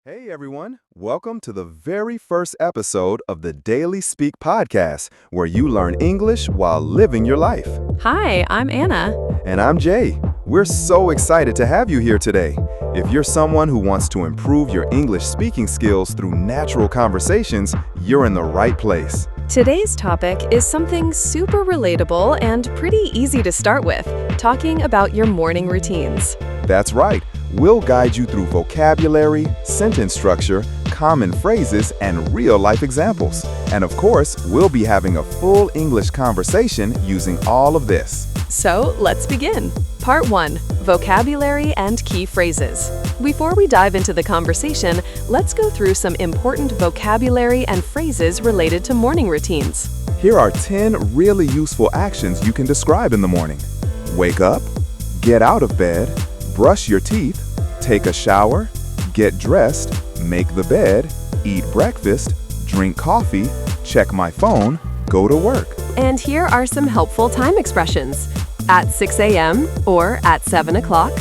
Hey everyone, welcome to the very first episode of the DailySpeak Podcast, where you learn English while living your life. Hi, I'm Anna. And I'm Jay. We're so excited to have you here today. If you're someone who wants to improve your English speaking skills through natural conversations, you're in the right place. Today's topic is something super relatable and pretty easy to start with, talking about your morning routines. That's right. We'll guide you through vocabulary, sentence structure, common phrases, and real-life examples. And of course, we'll be having a full English conversation using all of this. So let's begin. Part 1, vocabulary and key phrases. Before we dive into the conversation, let's go through some important vocabulary and phrases related to morning routines. Here are 10 really useful actions you can describe in the morning. Wake up, get out of bed, brush your teeth, take a shower, get dressed, make the bed, eat breakfast, drink coffee, check my phone, go to work. And here are some helpful time expressions. At 6 a.m. or at 7 o'clock,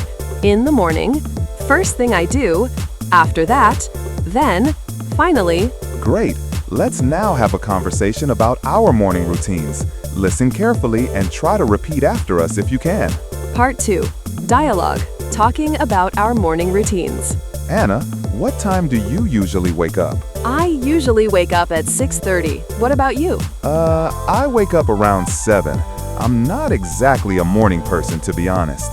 in the morning, first thing I do, after that, then, finally. Great. Let's now have a conversation about our morning routines. Listen carefully and try to repeat after us if you can. Part 2, dialogue, talking about our morning routines. Anna, what time do you usually wake up? I usually wake up at 6:30. What about you? I wake up around 7. I'm not exactly a morning person, to be honest.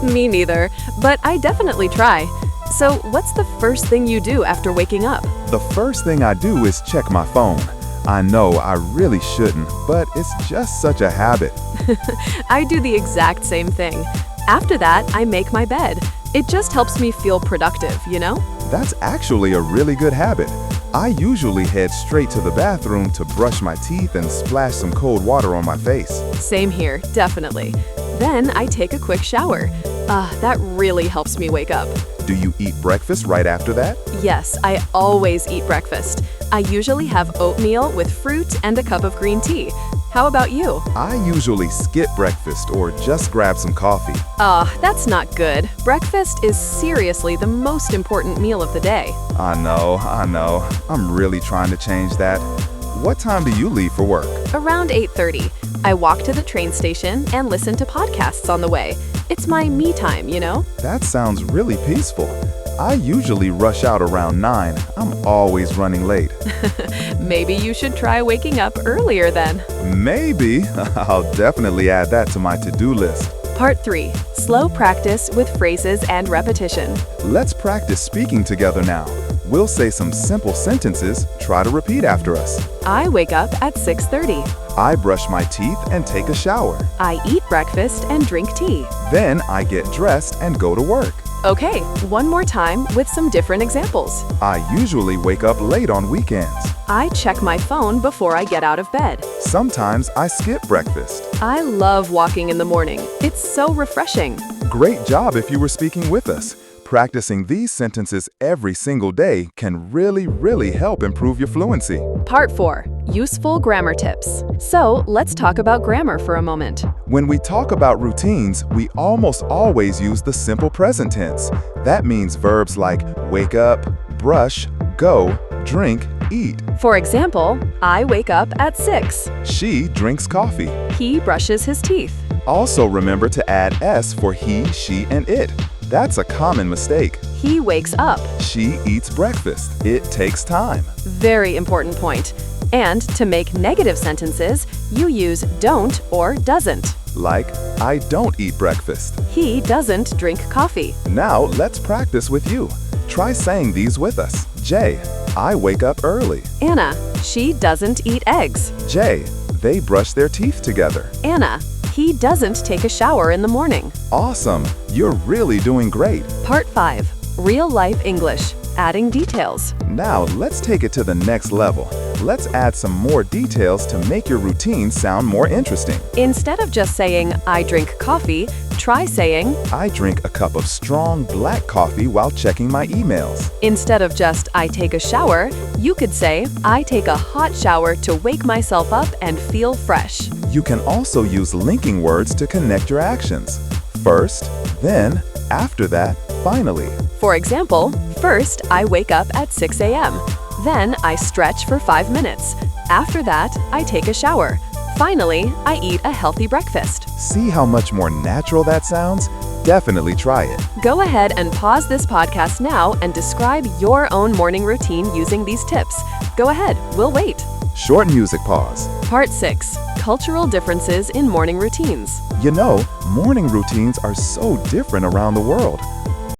Me neither, but I definitely try. So what's the first thing you do after waking up? The first thing I do is check my phone. I know I really shouldn't, but it's just such a habit. I do the exact same thing. After that, I make my bed. It just helps me feel productive, you know? That's actually a really good habit. I usually head straight to the bathroom to brush my teeth and splash some cold water on my face. Same here, definitely. Then I take a quick shower. That really helps me wake up. Do you eat breakfast right after that? Yes, I always eat breakfast. I usually have oatmeal with fruit and a cup of green tea. How about you? I usually skip breakfast or just grab some coffee. That's not good. Breakfast is seriously the most important meal of the day. I know. I'm really trying to change that. What time do you leave for work? Around 8:30. I walk to the train station and listen to podcasts on the way. It's my me time, you know? That sounds really peaceful. I usually rush out around 9. I'm always running late. Maybe you should try waking up earlier then. Maybe. I'll definitely add that to my to-do list. Part 3, slow practice with phrases and repetition. Let's practice speaking together now. We'll say some simple sentences. Try to repeat after us. I wake up at 6:30. I brush my teeth and take a shower. I eat breakfast and drink tea. Then I get dressed and go to work. Okay, one more time with some different examples. I usually wake up late on weekends. I check my phone before I get out of bed. Sometimes I skip breakfast. I love walking in the morning. It's so refreshing. Great job if you were speaking with us. Practicing these sentences every single day can really help improve your fluency. Part 4, useful grammar tips. So let's talk about grammar for a moment. When we talk about routines, we almost always use the simple present tense. That means verbs like wake up, brush, go, drink, eat. For example, I wake up at 6. She drinks coffee. He brushes his teeth. Also remember to add S for he, she, and it. That's a common mistake. He wakes up. She eats breakfast. It takes time. Very important point. And to make negative sentences, you use don't or doesn't. Like, I don't eat breakfast. He doesn't drink coffee. Now let's practice with you. Try saying these with us. Jay, I wake up early. Anna, she doesn't eat eggs. Jay, they brush their teeth together. Anna, he doesn't take a shower in the morning. Awesome. You're really doing great. Part 5, real life English, adding details. Now let's take it to the next level. Let's add some more details to make your routine sound more interesting. Instead of just saying, I drink coffee, try saying, I drink a cup of strong black coffee while checking my emails. Instead of just, I take a shower, you could say, I take a hot shower to wake myself up and feel fresh. You can also use linking words to connect your actions. First, then, after that, finally. For example, first I wake up at 6 a.m. Then I stretch for 5 minutes. After that, I take a shower. Finally, I eat a healthy breakfast. See how much more natural that sounds? Definitely try it. Go ahead and pause this podcast now and describe your own morning routine using these tips. Go ahead, we'll wait. Short music pause. Part 6. Cultural differences in morning routines. You know, morning routines are so different around the world.